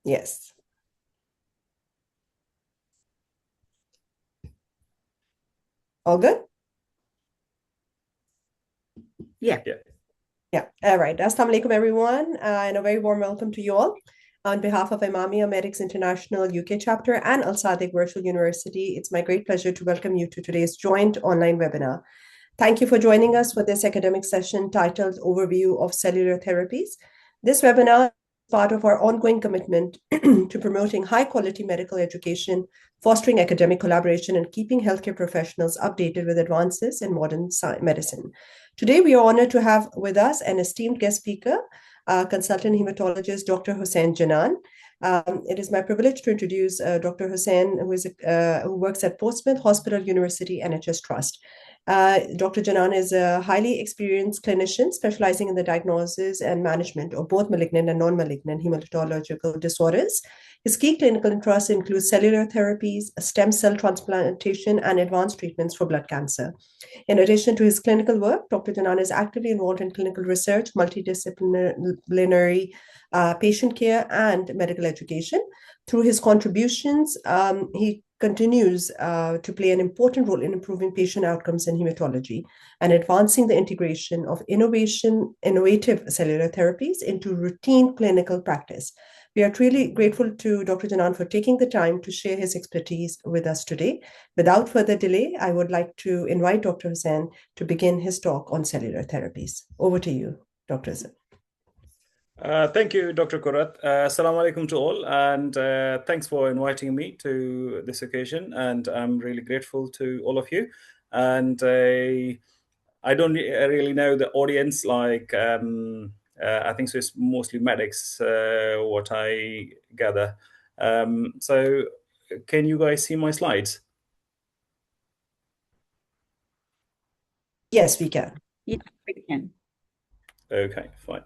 Yes. All good? Yeah. Yeah. All right. Assalamu alaikum, everyone, and a very warm welcome to you all. On behalf of Imamia Medics International UK chapter and Al Sadiq Virtual University, it's my great pleasure to welcome you to today's joint online webinar. Thank you for joining us for this academic session titled Overview of Cellular Therapies. This webinar is part of our ongoing commitment to promoting high-quality medical education, fostering academic collaboration, and keeping healthcare professionals updated with advances in modern medicine. Today, we are honored to have with us an esteemed guest speaker, consultant hematologist, Dr. Hussain Janan. It is my privilege to introduce Dr. Hussain, who works at Portsmouth Hospital University NHS Trust. Dr. Janan is a highly experienced clinician specializing in the diagnosis and management of both malignant and non-malignant hematological disorders. His key clinical interests include cellular therapies, stem cell transplantation, and advanced treatments for blood cancer. In addition to his clinical work, Dr. Janan is actively involved in clinical research, multidisciplinary patient care, and medical education. Through his contributions, he continues to play an important role in improving patient outcomes in hematology and advancing the integration of innovative cellular therapies into routine clinical practice. We are truly grateful to Dr. Janan for taking the time to share his expertise with us today. Without further delay, I would like to invite Dr. Hussain to begin his talk on cellular therapies. Over to you, Dr. Hussain. Thank you, Dr. Qurat. Assalamu alaikum to all, and thanks for inviting me to this occasion. And I'm really grateful to all of you. And I don't really know the audience, like I think so it's mostly medics, what I gather. So can you guys see my slides? Yes, we can. Yeah, we can. Okay, fine.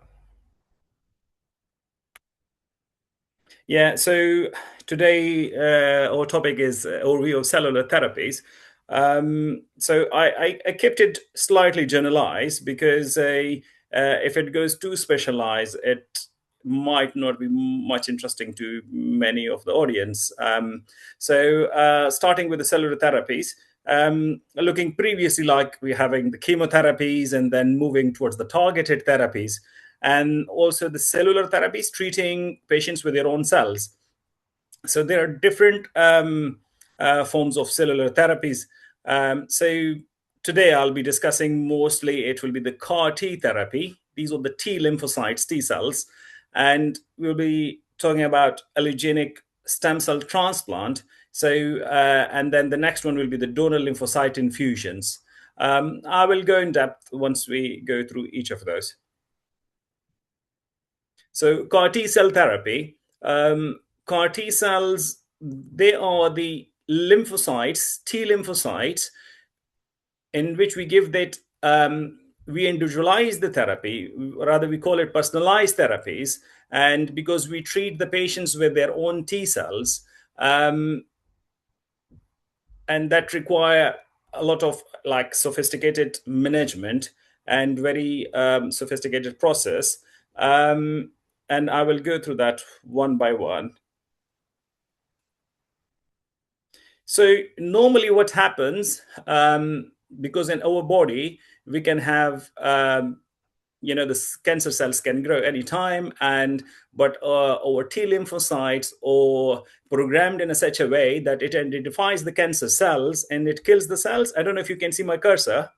Yeah, so today our topic is overview of cellular therapies. So I kept it slightly generalized because if it goes too specialized, it might not be much interesting to many of the audience. So starting with the cellular therapies, looking previously like we're having the chemotherapies and then moving towards the targeted therapies, and also the cellular therapies treating patients with their own cells. So there are different forms of cellular therapies. So today I'll be discussing mostly, it will be the CAR T therapy. These are the T lymphocytes, T cells. And we'll be talking about allogeneic stem cell transplant. So, and then the next one will be the donor lymphocyte infusions. I will go in depth once we go through each of those. So CAR T cell therapy, CAR T cells, they are the lymphocytes, T lymphocytes, in which we give that, we individualize the therapy, rather we call it personalized therapies. And because we treat the patients with their own T cells, and that require a lot of like sophisticated management and very sophisticated process. And I will go through that one by one. So normally what happens, because in our body, we can have, the cancer cells can grow anytime, but our T lymphocytes are programmed in such a way that it identifies the cancer cells and it kills the cells. I don't know if you can see my cursor.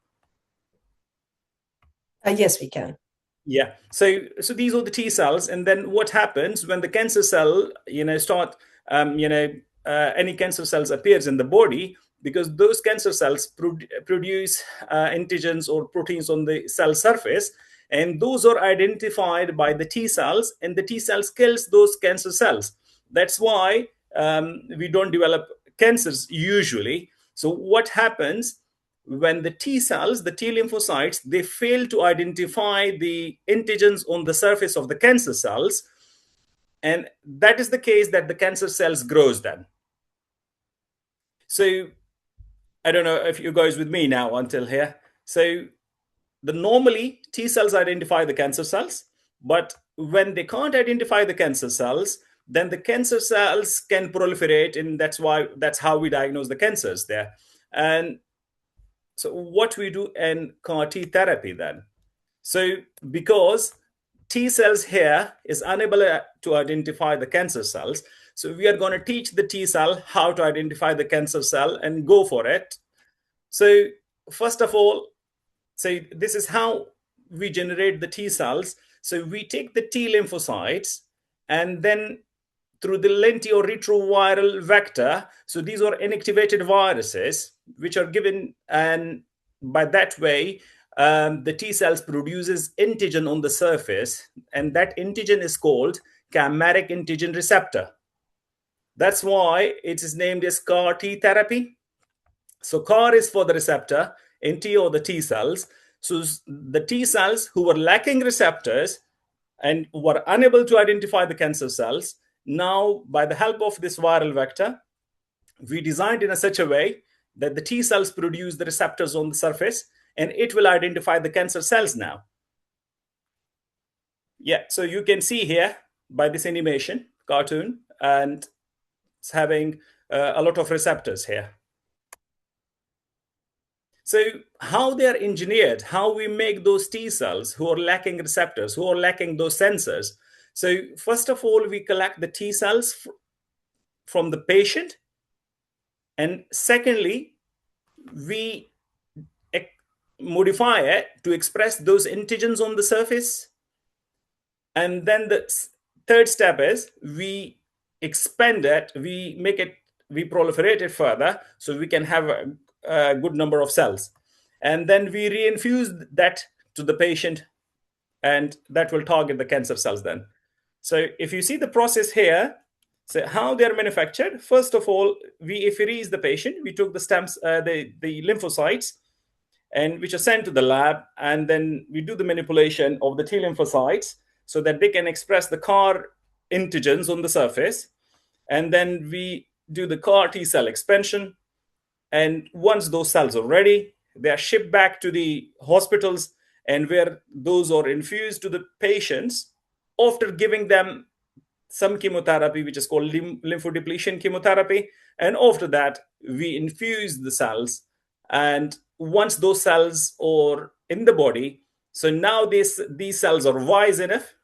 Yes, we can. Yeah. So these are the T cells, and then what happens when the cancer cell, any cancer cells appears in the body, because those cancer cells produce antigens or proteins on the cell surface, and those are identified by the T cells, and the T cells kills those cancer cells. That's why we don't develop cancers usually. So what happens when the T cells, the T lymphocytes, they fail to identify the antigens on the surface of the cancer cells, and that is the case that the cancer cells grows then. So I don't know if you guys with me now until here. So normally T cells identify the cancer cells, but when they can't identify the cancer cells, then the cancer cells can proliferate, and that's how we diagnose the cancers there. And so what we do in CAR T therapy then? So because T cells here is unable to identify the cancer cells, so we are going to teach the T cell how to identify the cancer cell and go for it. So first of all, so this is how we generate the T cells. So we take the T lymphocytes, and then through the lenti or retroviral vector, so these are inactivated viruses which are given, and by that way the T cells produces antigen on the surface, and that antigen is called chimeric antigen receptor. That's why it is named as CAR T therapy. So CAR is for the receptor, NT or the T cells. So the T cells who were lacking receptors and were unable to identify the cancer cells, now by the help of this viral vector, we designed in such a way that the T cells produce the receptors on the surface, and it will identify the cancer cells now. Yeah, so you can see here by this animation cartoon, and it's having a lot of receptors here. So how they are engineered, how we make those T cells who are lacking receptors, who are lacking those sensors. So first of all, we collect the T cells from the patient. And secondly, we modify it to express those antigens on the surface. And then the third step is we expand it, we proliferate it further so we can have a good number of cells. And then we reinfuse that to the patient, and that will target the cancer cells then. So if you see the process here, so how they're manufactured, first of all, we apheresis the patient. We took the stems, the lymphocytes, and which are sent to the lab, and then we do the manipulation of the T lymphocytes so that they can express the CAR antigens on the surface. And then we do the CAR T cell expansion. And once those cells are ready, they are shipped back to the hospitals, and where those are infused to the patients after giving them some chemotherapy, which is called lymphodepletion chemotherapy. And after that, we infuse the cells. And once those cells are in the body, so now these cells are wise enough,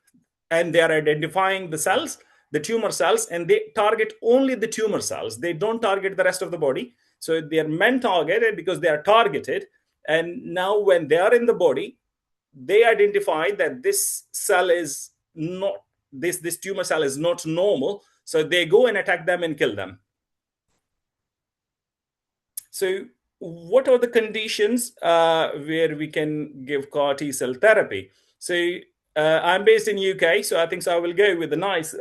and they are identifying the cells, the tumor cells, and they target only the tumor cells. They don't target the rest of the body. So they are men targeted because they are targeted. And now when they are in the body, they identify that this cell is not, this tumor cell is not normal. So they go and attack them and kill them. So what are the conditions where we can give CAR T cell therapy? So I'm based in UK, so I think I will go with the nice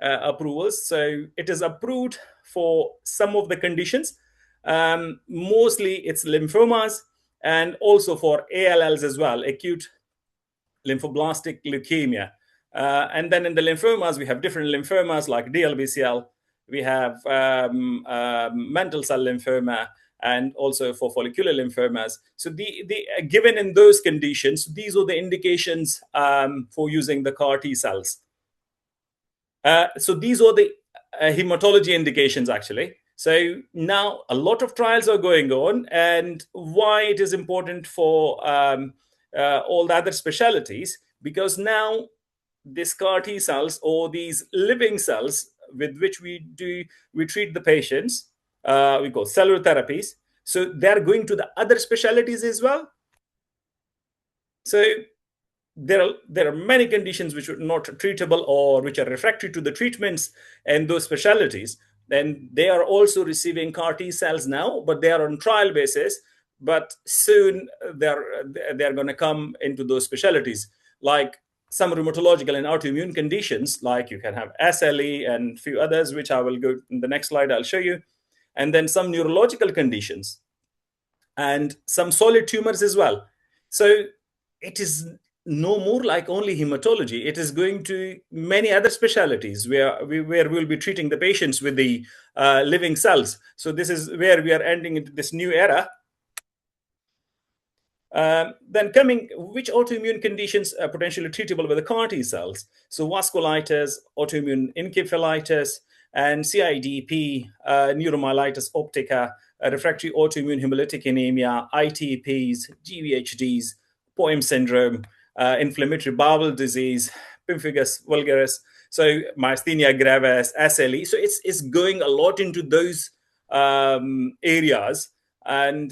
approvals. So it is approved for some of the conditions. Mostly it's lymphomas, and also for ALLs as well, acute lymphoblastic leukemia. And then in the lymphomas, we have different lymphomas like DLBCL. We have mantle cell lymphoma, and also for follicular lymphomas. So given in those conditions, these are the indications for using the CAR T cells. So these are the hematology indications, actually. So now a lot of trials are going on, and why it is important for all the other specialties, because now these CAR T cells, or these living cells with which we treat the patients, we call cellular therapies. So they're going to the other specialties as well. So there are many conditions which are not treatable or which are refractory to the treatments and those specialties. Then they are also receiving CAR T cells now, but they are on trial basis. But soon they're going to come into those specialties, like some rheumatological and autoimmune conditions, like you can have SLE and a few others, which I will go in the next slide, I'll show you. And then some neurological conditions and some solid tumors as well. So it is no more like only hematology. It is going to many other specialties where we'll be treating the patients with the living cells. So this is where we are ending into this new era. Then coming, which autoimmune conditions are potentially treatable with the CAR T cells? So vasculitis, autoimmune encephalitis, and CIDP, neuromyelitis optica, refractory autoimmune hemolytic anemia, ITPs, GVHDs, POEM syndrome, inflammatory bowel disease, pemphigus vulgaris, so myasthenia gravis, SLE. So it's going a lot into those areas. And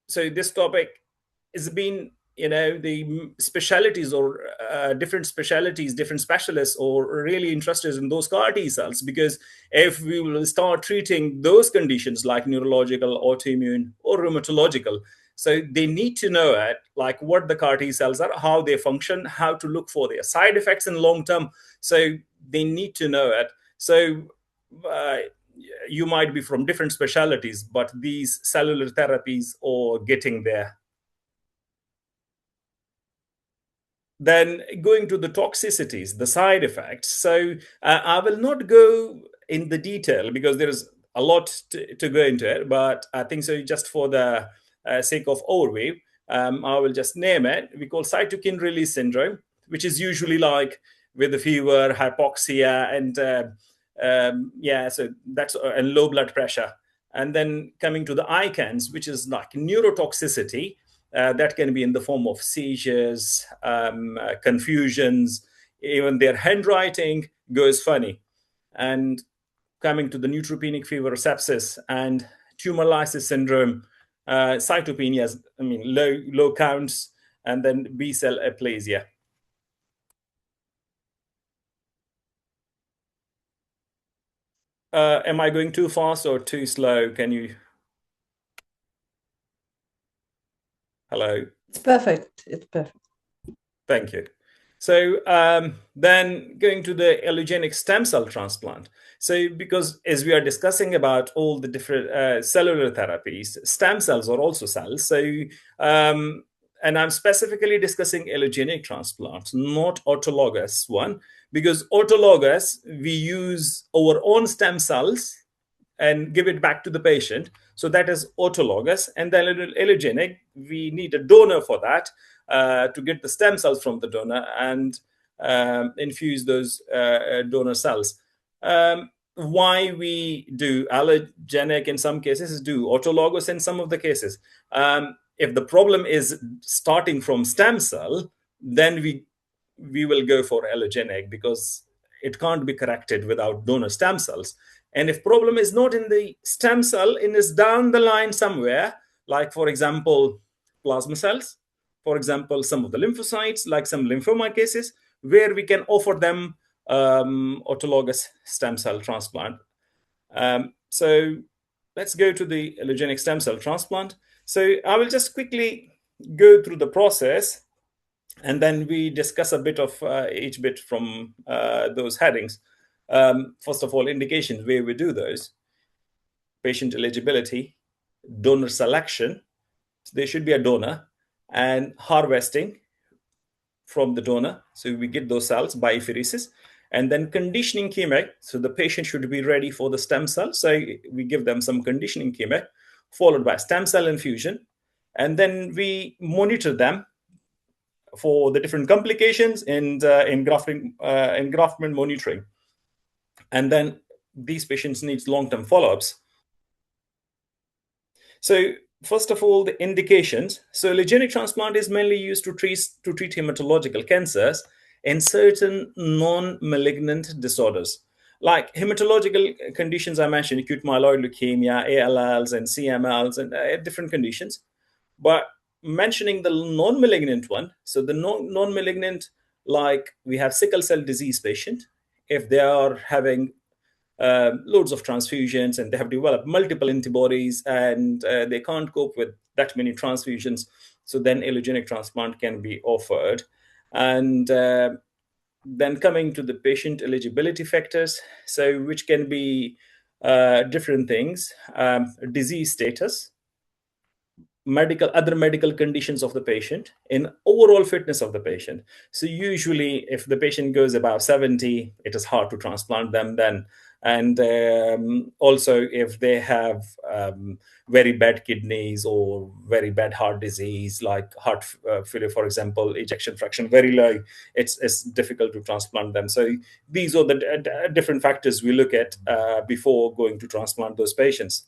so this topic has been, the specialities or different specialities, different specialists are really interested in those CAR T cells, because if we will start treating those conditions like neurological, autoimmune, or rheumatological, so they need to know it, like what the CAR T cells are, how they function, how to look for their side effects in long term. So they need to know it. So uh, you might be from different specialities, but these cellular therapies are getting there. Then going to the toxicities, the side effects. So I will not go in the detail because there is a lot to go into it, but I think so just for the sake of overview, I will just name it. We call cytokine release syndrome, which is usually like with the fever, hypoxia, and so that's and low blood pressure. And then coming to the ICANS, which is like neurotoxicity, that can be in the form of seizures, confusions, even their handwriting goes funny. And coming to the neutropenic fever, sepsis, and tumor lysis syndrome, cytopenias, low counts, and then B cell aplasia. Am I going too fast or too slow? Can you? Hello? It's perfect. It's perfect. Thank you. So then going to the allogenic stem cell transplant. So because as we are discussing about all the different cellular therapies, stem cells are also cells. So and I'm specifically discussing allogenic transplant, not autologous one, because autologous, we use our own stem cells and give it back to the patient. So that is autologous. And then allogenic, we need a donor for that to get the stem cells from the donor and infuse those donor cells. Why we do allogenic in some cases, do autologous in some of the cases. If the problem is starting from stem cell, then we will go for allogenic because it can't be corrected without donor stem cells. And if problem is not in the stem cell, it is down the line somewhere, like for example, plasma cells, for example, some of the lymphocytes, like some lymphoma cases, where we can offer them autologous stem cell transplant. So let's go to the allogenic stem cell transplant. So I will just quickly go through the process, and then we discuss a bit of each bit from those headings. First of all, indications where we do those. Patient eligibility, donor selection, so there should be a donor, and harvesting from the donor. So we get those cells by apheresis, and then conditioning chemo. So the patient should be ready for the stem cell. So we give them some conditioning chemo, followed by stem cell infusion, and then we monitor them for the different complications and engraftment monitoring. And then these patients need long-term follow-ups. So first of all, the indications. So allogenic transplant is mainly used to treat hematological cancers and certain non-malignant disorders. Like hematological conditions I mentioned, acute myeloid leukemia, ALLs and CMLs, and different conditions. But mentioning the non-malignant one, so the non-malignant, like we have sickle cell disease patient, if they are having loads of transfusions and they have developed multiple antibodies and they can't cope with that many transfusions, so then allogenic transplant can be offered. And then coming to the patient eligibility factors, so which can be different things, disease status, other medical conditions of the patient, and overall fitness of the patient. So usually if the patient goes above 70, it is hard to transplant them. Then And also if they have very bad kidneys or very bad heart disease, like heart failure, for example, ejection fraction very low, it's difficult to transplant them. So these are the different factors we look at before going to transplant those patients.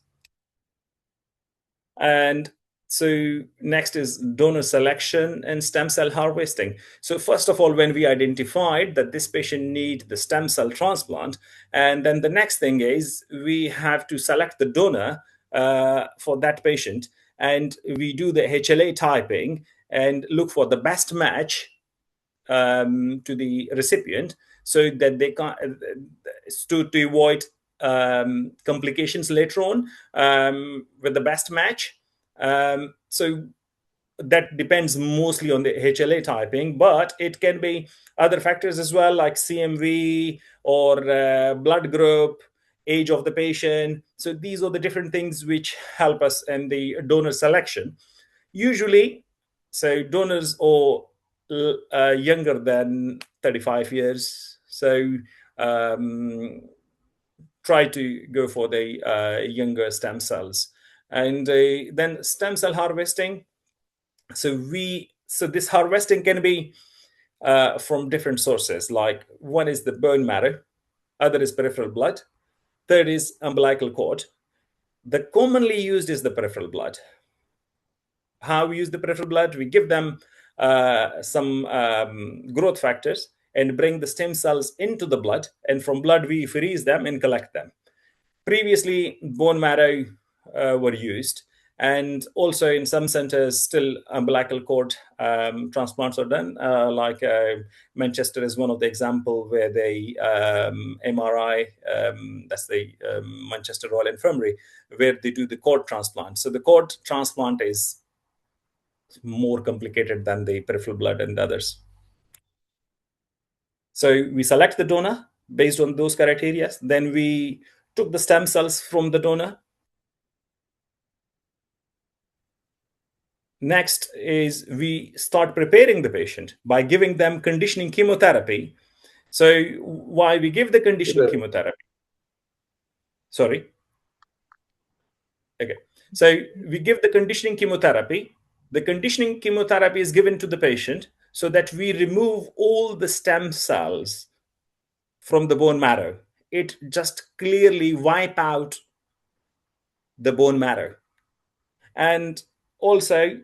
And so next is donor selection and stem cell harvesting. So first of all, when we identified that this patient needs the stem cell transplant, and then the next thing is we have to select the donor for that patient, and we do the HLA typing and look for the best match to the recipient, so that they can to avoid complications later on with the best match. So that depends mostly on the HLA typing, but it can be other factors as well, like CMV or blood group, age of the patient. So these are the different things which help us in the donor selection. Usually, so donors are younger than 35 years. So try to go for the younger stem cells. And then stem cell harvesting. So this harvesting can be from different sources. Like one is the bone marrow, other is peripheral blood, third is umbilical cord. The commonly used is the peripheral blood. How we use the peripheral blood? We give them some growth factors and bring the stem cells into the blood, and from blood we freeze them and collect them. Previously, bone marrow were used, and also in some centers still umbilical cord transplants are done. Like Manchester is one of the example where they MRI, that's the Manchester Royal Infirmary, where they do the cord transplant. So the cord transplant is more complicated than the peripheral blood and others. So we select the donor based on those criteria. Then we took the stem cells from the donor. Next is we start preparing the patient by giving them conditioning chemotherapy. So why we give the conditioning chemotherapy? Sorry. Okay. So we give the conditioning chemotherapy. The conditioning chemotherapy is given to the patient so that we remove all the stem cells from the bone marrow. It just clearly wipe out the bone marrow. And also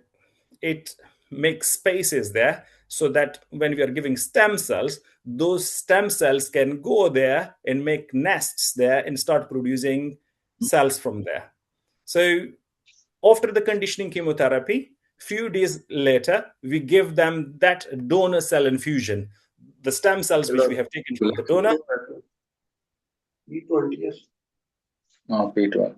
it makes spaces there so that when we are giving stem cells, those stem cells can go there and make nests there and start producing cells from there. So after the conditioning chemotherapy, few days later, we give them that donor cell infusion, the stem cells which we have taken from the donor. P20, yes. No, P20.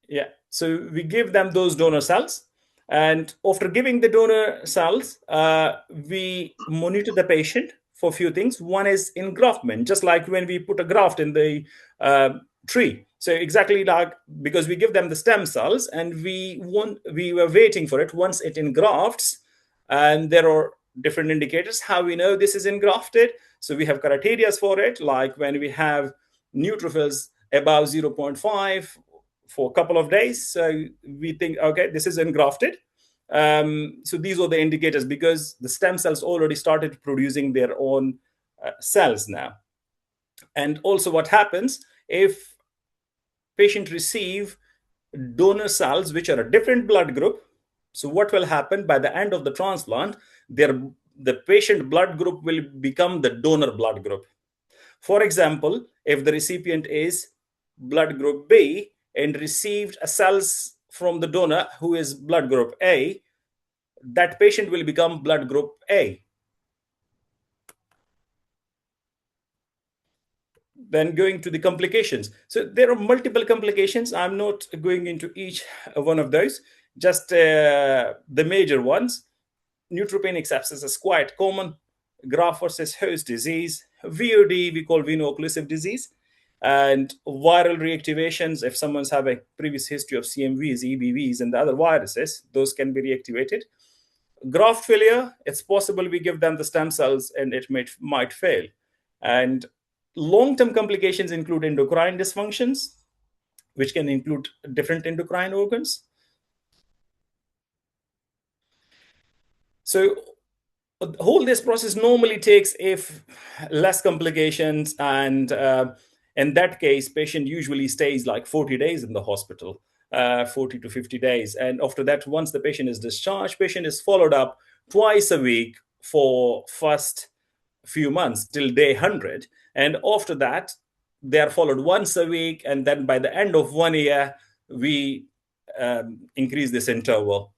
Yeah. So we give them those donor cells. And after giving the donor cells, we monitor the patient for a few things. One is engraftment, just like when we put a graft in the tree. So exactly like, because we give them the stem cells and we were waiting for it once it engrafts, and there are different indicators how we know this is engrafted. So we have criteria for it, like when we have neutrophils above 0.5 for a couple of days. So we think, okay, this is engrafted. So these are the indicators, because the stem cells already started producing their own cells now. And also what happens if patient receive donor cells which are a different blood group? So what will happen by the end of the transplant? The patient blood group will become the donor blood group. For example, if the recipient is blood group B and received a cells from the donor who is blood group A, that patient will become blood group A. Then going to the complications. So there are multiple complications. I'm not going into each one of those, just the major ones. Neutropenic sepsis is quite common. Graft versus host disease. VOD, we call veno-occlusive disease. And viral reactivations, if someone's have a previous history of CMVs, EBVs, and the other viruses, those can be reactivated. Graft failure, it's possible we give them the stem cells and it might fail. And long-term complications include endocrine dysfunctions, which can include different endocrine organs. So whole this process normally takes if less complications, and in that case patient usually stays like 40 days in the hospital, 40 to 50 days, and after that, once the patient is discharged, patient is followed up twice a week for first few months till day 100, and after that they are followed once a week, and then by the end of 1 year we increase this interval.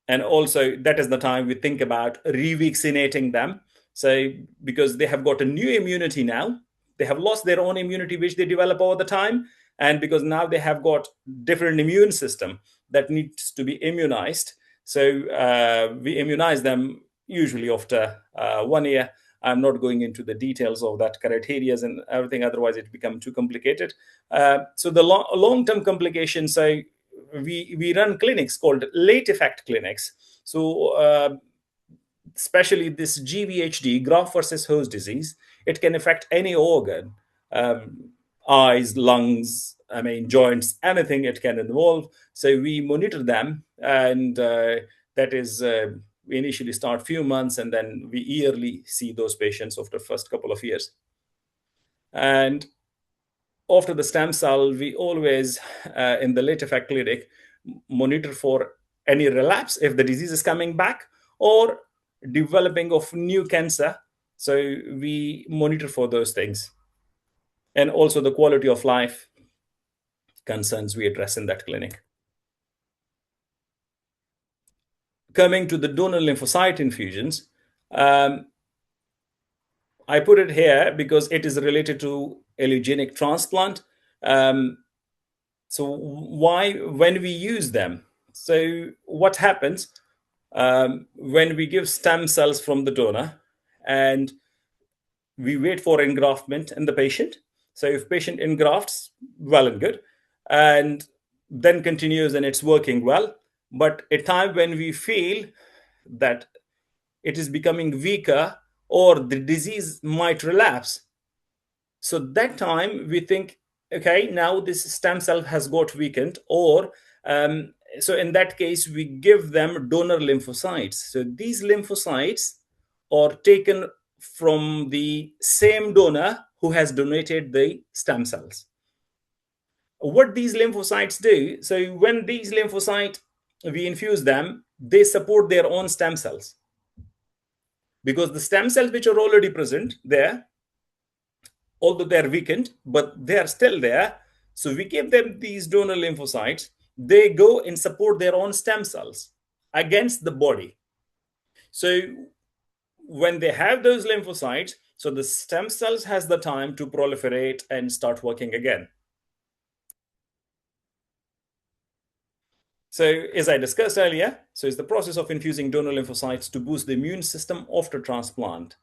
And also that is the time we think about revaccinating them. So because they have got a new immunity now, they have lost their own immunity which they develop over the time, and because now they have got different immune system that needs to be immunized. So we immunize them usually after 1 year. I'm not going into the details of that criteria and everything, otherwise it becomes too complicated. So the long-term complications, so we run clinics called late effect clinics. So especially this GVHD, graft versus host disease, it can affect any organ, eyes, lungs, joints, anything it can involve. So we monitor them, and that is we initially start few months, and then we yearly see those patients after first couple of years. And after the stem cell, we always in the late effect clinic monitor for any relapse if the disease is coming back or developing of new cancer. So we monitor for those things, and also the quality of life concerns we address in that clinic. Coming to the donor lymphocyte infusions, I put it here because it is related to allogenic transplant. So why, when we use them? So what happens when we give stem cells from the donor and we wait for engraftment in the patient? So if patient engrafts, well and good, and then continues and it's working well, but a time when we feel that it is becoming weaker or the disease might relapse, so that time we think, okay, now this stem cell has got weakened, or so in that case we give them donor lymphocytes. So these lymphocytes are taken from the same donor who has donated the stem cells. What these lymphocytes do, so when these lymphocytes, we infuse them, they support their own stem cells, because the stem cells which are already present there, although they're weakened, but they are still there. So we give them these donor lymphocytes. They go and support their own stem cells against the body. So when they have those lymphocytes, so the stem cells has the time to proliferate and start working again. So as I discussed earlier, so it's the process of infusing donor lymphocytes to boost the immune system after transplant.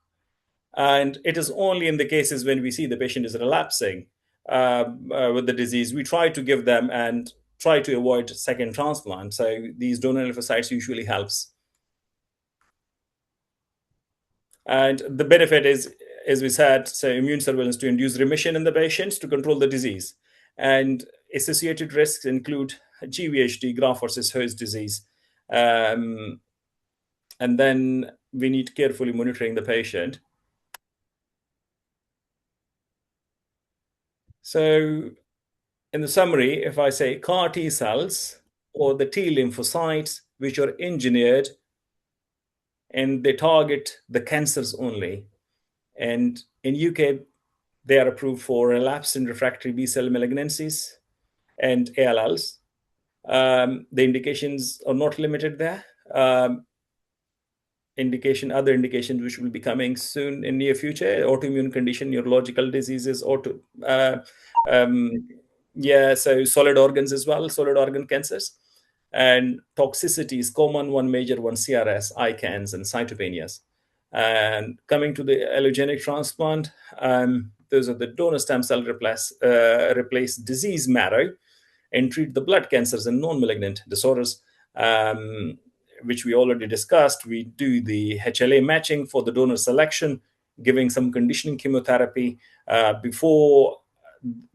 And it is only in the cases when we see the patient is relapsing with the disease, we try to give them and try to avoid second transplant. So these donor lymphocytes usually helps. And the benefit is, as we said, so immune surveillance to induce remission in the patients to control the disease. And associated risks include GVHD, graft versus host disease. And then we need carefully monitoring the patient. So in the summary, if I say CAR T cells or the T lymphocytes, which are engineered and they target the cancers only. And in UK, they are approved for relapsed and refractory B-cell malignancies and ALLs. The indications are not limited there. Other indications which will be coming soon in near future: autoimmune condition, neurological diseases, so solid organs as well, solid organ cancers, and toxicities, common one, major one, CRS, ICANS, and cytopenias. And coming to the allogenic transplant, those are the donor stem cell replace disease marrow and treat the blood cancers and non-malignant disorders, which we already discussed. We do the HLA matching for the donor selection, giving some conditioning chemotherapy before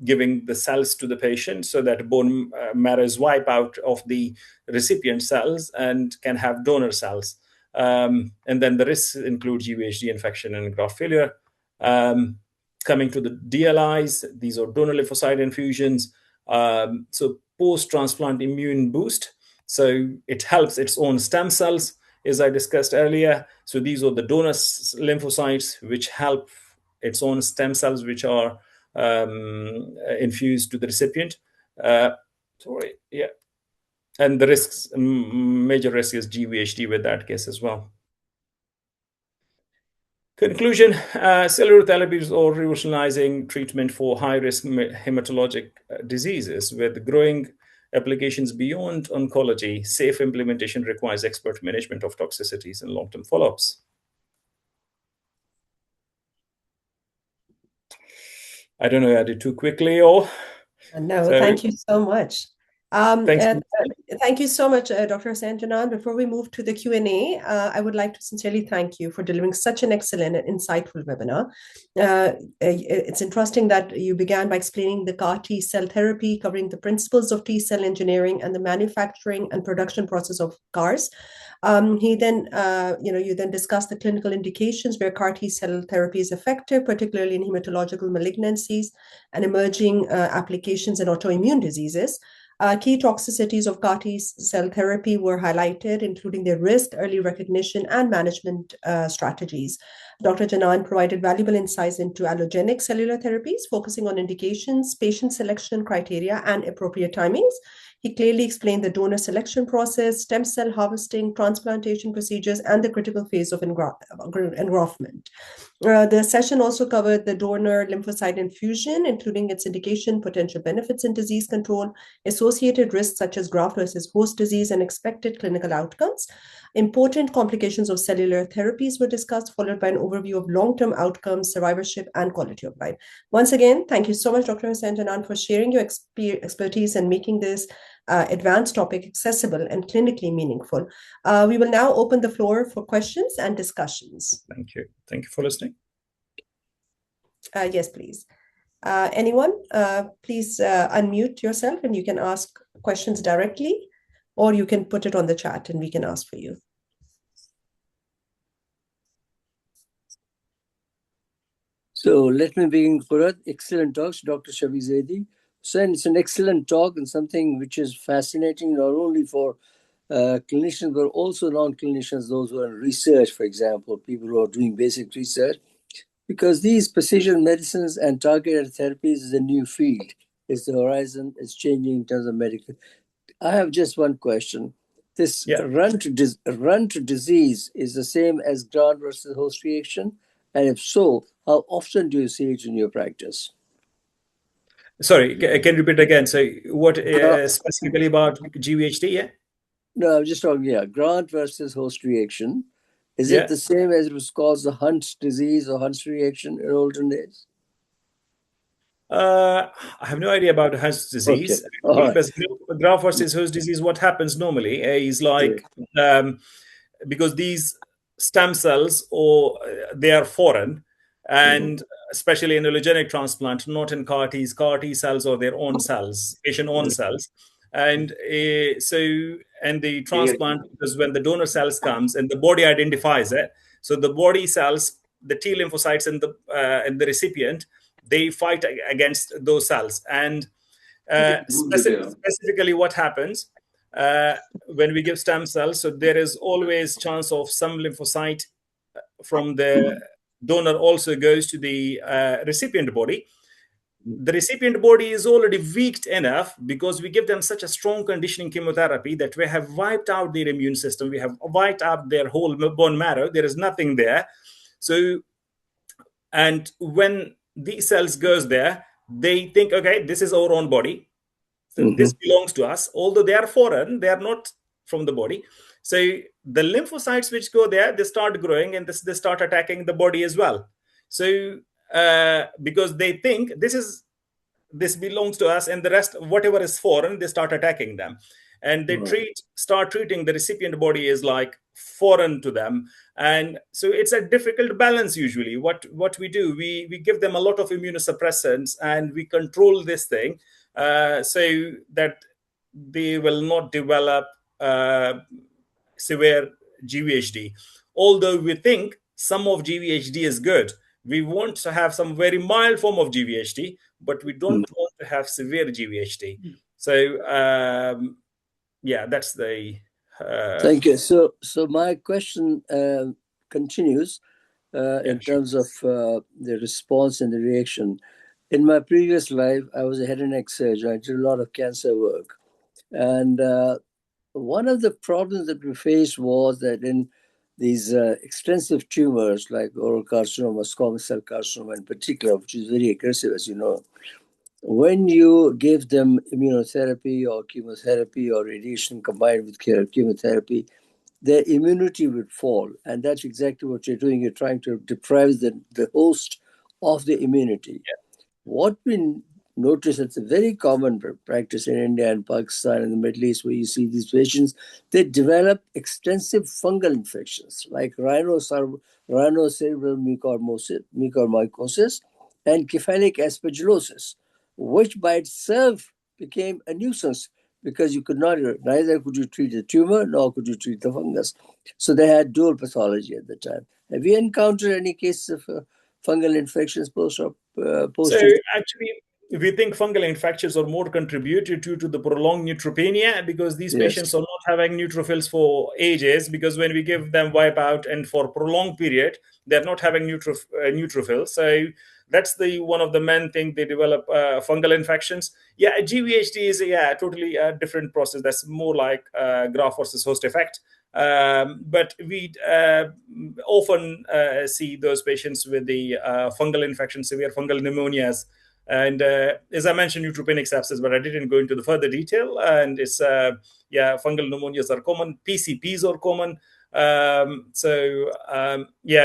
giving the cells to the patient, so that bone marrow is wiped out of the recipient cells and can have donor cells. And then the risks include GVHD infection and graft failure. Coming to the DLIs, these are donor lymphocyte infusions. So post-transplant immune boost. So it helps its own stem cells, as I discussed earlier. So these are the donor lymphocytes, which help its own stem cells, which are infused to the recipient. And the risks, major risk is GVHD with that case as well. Conclusion, cellular therapies are revolutionizing treatment for high-risk hematologic diseases with growing applications beyond oncology. Safe implementation requires expert management of toxicities and long-term follow-ups. I don't know, I did too quickly or? No, thank you so much. Thank you so much, Dr. Hussain, Janan. Before we move to the Q&A, I would like to sincerely thank you for delivering such an excellent and insightful webinar. It's interesting that you began by explaining the CAR T cell therapy, covering the principles of T cell engineering and the manufacturing and production process of CARs. You then discussed the clinical indications where CAR T cell therapy is effective, particularly in hematological malignancies and emerging applications in autoimmune diseases. Key toxicities of CAR T cell therapy were highlighted, including their risk, early recognition, and management strategies. Dr. Janan provided valuable insights into allogenic cellular therapies, focusing on indications, patient selection criteria, and appropriate timings. He clearly explained the donor selection process, stem cell harvesting, transplantation procedures, and the critical phase of engraftment. The session also covered the donor lymphocyte infusion, including its indication, potential benefits in disease control, associated risks such as graft versus host disease, and expected clinical outcomes. Important complications of cellular therapies were discussed, followed by an overview of long-term outcomes, survivorship, and quality of life. Once again, thank you so much, Dr. Hussain Janan, for sharing your expertise and making this advanced topic accessible and clinically meaningful. We will now open the floor for questions and discussions. Thank you. Thank you for listening. Yes, please. Anyone, please unmute yourself and you can ask questions directly, or you can put it on the chat and we can ask for you. So let me begin, Qurat. Excellent talks, Dr. Shabeeh. So it's an excellent talk and something which is fascinating not only for clinicians, but also non-clinicians, those who are in research, for example, people who are doing basic research, because these precision medicines and targeted therapies is a new field. It's the horizon, it's changing in terms of medical. I have just one question. This run to disease is the same as graft versus host reaction? And if so, how often do you see it in your practice? Sorry, can you repeat again? So what specifically about GVHD, yeah? No, I'm just talking, graft versus host reaction. Is it the same as it was called the Hunt's disease or Hunt's reaction in olden days? I have no idea about Hunt's disease. Okay. Because graft versus host disease, what happens normally is like, because these stem cells, they are foreign, and especially in allogenic transplant, not in CAR T cells or their own cells, patient own cells. And and the transplant, because when the donor cells comes and the body identifies it, so the body cells, the T lymphocytes in the recipient, they fight against those cells. And specifically what happens when we give stem cells, so there is always chance of some lymphocyte from the donor also goes to the recipient body. The recipient body is already weak enough because we give them such a strong conditioning chemotherapy that we have wiped out their immune system. We have wiped out their whole bone marrow. There is nothing there. So, and when these cells goes there, they think, okay, this is our own body. So this belongs to us. Although they are foreign, they are not from the body. So the lymphocytes which go there, they start growing and they start attacking the body as well. So because they think this belongs to us, and the rest, whatever is foreign, they start attacking them. And they start treating the recipient body as like foreign to them. And so it's a difficult balance. Usually what we do, we give them a lot of immunosuppressants and we control this thing, so that they will not develop severe GVHD. Although we think some of GVHD is good, we want to have some very mild form of GVHD, but we don't want to have severe GVHD. So yeah, that's the Thank you. So my question continues in sure. terms of the response and the reaction. In my previous life, I was a head and neck surgeon. I did a lot of cancer work. And one of the problems that we faced was that in these extensive tumors like oral carcinoma, squamous cell carcinoma in particular, which is very aggressive, as you know, when you give them immunotherapy or chemotherapy or radiation combined with chemotherapy, their immunity would fall. And that's exactly what you're doing. You're trying to deprive the host of the immunity. Yeah. What we notice, it's a very common practice in India and Pakistan and the Middle East, where you see these patients, they develop extensive fungal infections like rhinocerebral mucormycosis and cephalic aspergillosis, which by itself became a nuisance because neither could you treat the tumor nor could you treat the fungus. So they had dual pathology at the time. Have you encountered any cases of fungal infections post? So actually, we think fungal infections are more contributed to the prolonged neutropenia, because these patients are not having neutrophils for ages, because when we give them wipeout and for prolonged period, they're not having neutrophils. So that's one of the main thing they develop fungal infections. Yeah, GVHD is totally a different process. That's more like graft versus host effect. But we often see those patients with the fungal infection, severe fungal pneumonias. And as I mentioned, neutropenic sepsis, but I didn't go into the further detail. And it's, fungal pneumonias are common. PCPs are common.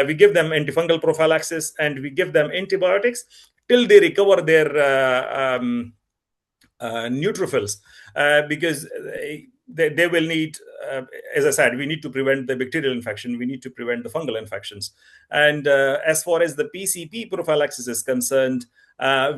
We give them antifungal prophylaxis and we give them antibiotics till they recover their neutrophils, because they will need, as I said, we need to prevent the bacterial infection, we need to prevent the fungal infections. And as far as the PCP prophylaxis is concerned,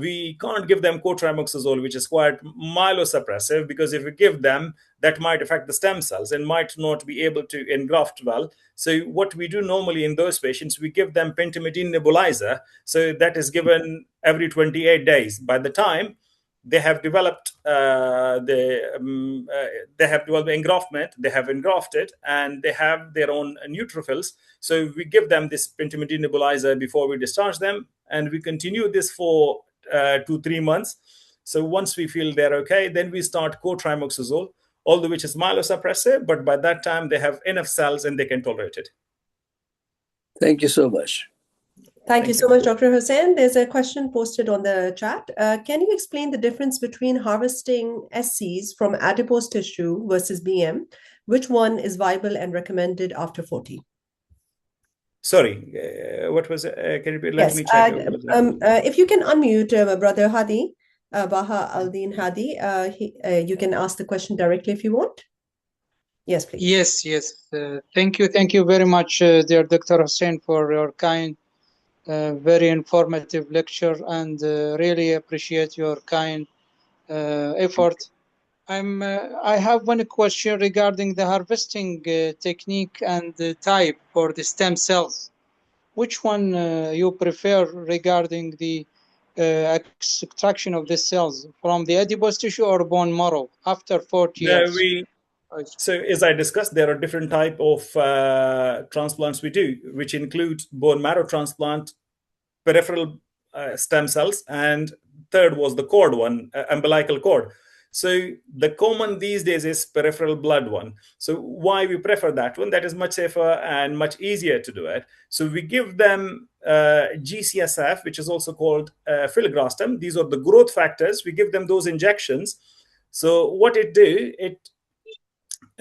we can't give them cotrimoxazole, which is quite myelosuppressive, because if we give them, that might affect the stem cells and might not be able to engraft well. So what we do normally in those patients, we give them pentamidine nebulizer. So that is given every 28 days. By the time they have developed engraftment, they have engrafted, and they have their own neutrophils. So we give them this pentamidine nebulizer before we discharge them, and we continue this for 2-3 months. So once we feel they're okay, then we start cotrimoxazole, although which is myelosuppressive, but by that time they have enough cells and they can tolerate it. Thank you so much. Thank you so much, Dr. Hussain. There's a question posted on the chat. Can you explain the difference between harvesting SCs from adipose tissue versus BM? Which one is viable and recommended after 40? Sorry, what was it? Can you repeat? Let me check. If you can unmute Brother Hadi, Baha Al-Din Hadi, you can ask the question directly if you want. Yes, please. Yes. Thank you very much, dear Dr. Hussain, for your kind, very informative lecture, and really appreciate your kind effort. I have one question regarding the harvesting technique and the type for the stem cells. Which one you prefer regarding the extraction of the cells from the adipose tissue or bone marrow after 40 years? So as I discussed, there are different type of transplants we do, which include bone marrow transplant, peripheral stem cells, and third was the cord one, umbilical cord. So the common these days is peripheral blood one. So why we prefer that one? That is much safer and much easier to do it. So we give them GCSF, which is also called filgrastim. These are the growth factors. We give them those injections. So what it do, it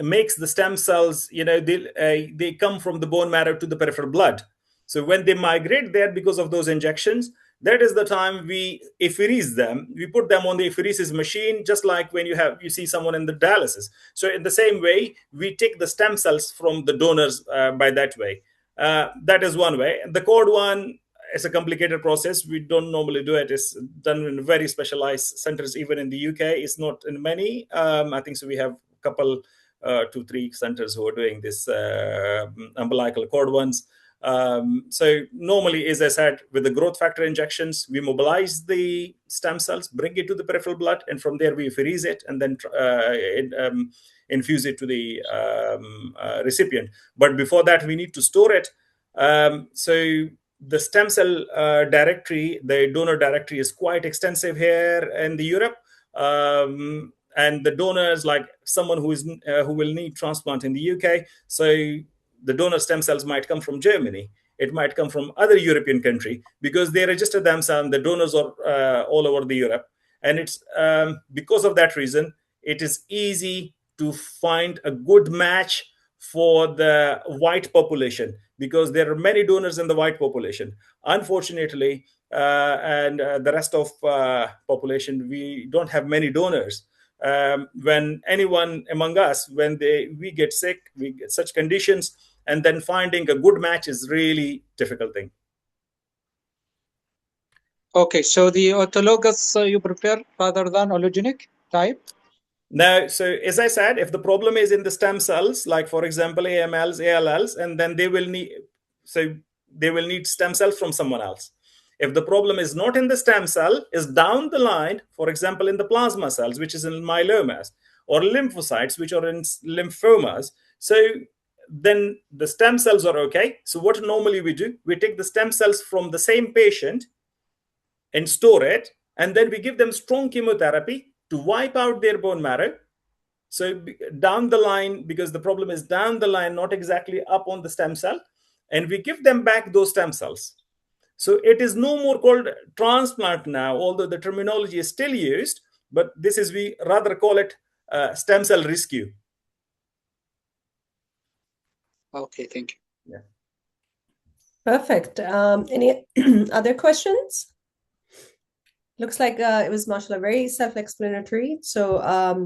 makes the stem cells, they come from the bone marrow to the peripheral blood. So when they migrate there because of those injections, that is the time we apheresis them. We put them on the apheresis machine, just like when you see someone in the dialysis. So in the same way, we take the stem cells from the donors by that way. That is one way. The cord one is a complicated process. We don't normally do it. It's done in very specialized centers, even in the UK. It's not in many. I think so. We have a couple, 2-3 centers who are doing this umbilical cord ones. So normally, as I said, with the growth factor injections, we mobilize the stem cells, bring it to the peripheral blood, and from there we freeze it and then infuse it to the recipient. But before that, we need to store it. So the stem cell directory, the donor directory, is quite extensive here in the Europe. And the donors, like someone who will need transplant in the UK, so the donor stem cells might come from Germany. It might come from other European country because they register themselves. The donors are all over the Europe, and it's because of that reason it is easy to find a good match for the white population, because there are many donors in the white population. Unfortunately, and the rest of population, we don't have many donors. When anyone among us, when we get sick, we get such conditions, and then finding a good match is really difficult thing. Okay, so the autologous you prepare rather than allogenic type? Now, so as I said, if the problem is in the stem cells, like for example AMLs, ALLs, and then they will need stem cells from someone else. If the problem is not in the stem cell, is down the line, for example, in the plasma cells, which is in myelomas, or lymphocytes, which are in lymphomas, so then the stem cells are okay. So what normally we do, we take the stem cells from the same patient and store it, and then we give them strong chemotherapy to wipe out their bone marrow. So down the line, because the problem is down the line, not exactly up on the stem cell, and we give them back those stem cells. So it is no more called transplant now, although the terminology is still used, but this is, we rather call it stem cell rescue. Okay, thank you. Yeah. Perfect. Any other questions? Looks like it was, mashallah, very self-explanatory. So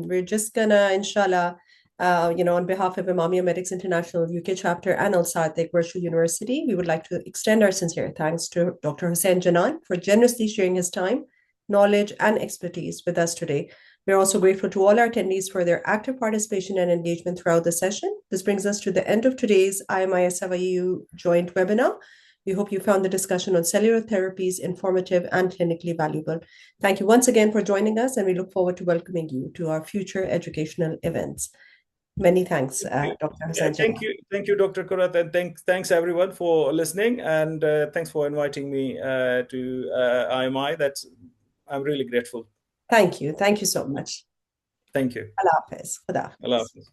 we're just gonna, inshallah, on behalf of Imamia Medics International UK chapter and Al Sadiq Virtual University, we would like to extend our sincere thanks to Dr. Hussain Janan for generously sharing his time, knowledge, and expertise with us today. We're also grateful to all our attendees for their active participation and engagement throughout the session. This brings us to the end of today's IMIS SAVAEU joint webinar. We hope you found the discussion on cellular therapies informative and clinically valuable. Thank you once again for joining us, and we look forward to welcoming you to our future educational events. Many thanks, Dr. Hussain. Thank you, Dr. Qurat, and thanks everyone for listening, and thanks for inviting me to IMI. I'm really grateful. Thank you so much. Thank you. Allah Hafiz. Allah Hafiz.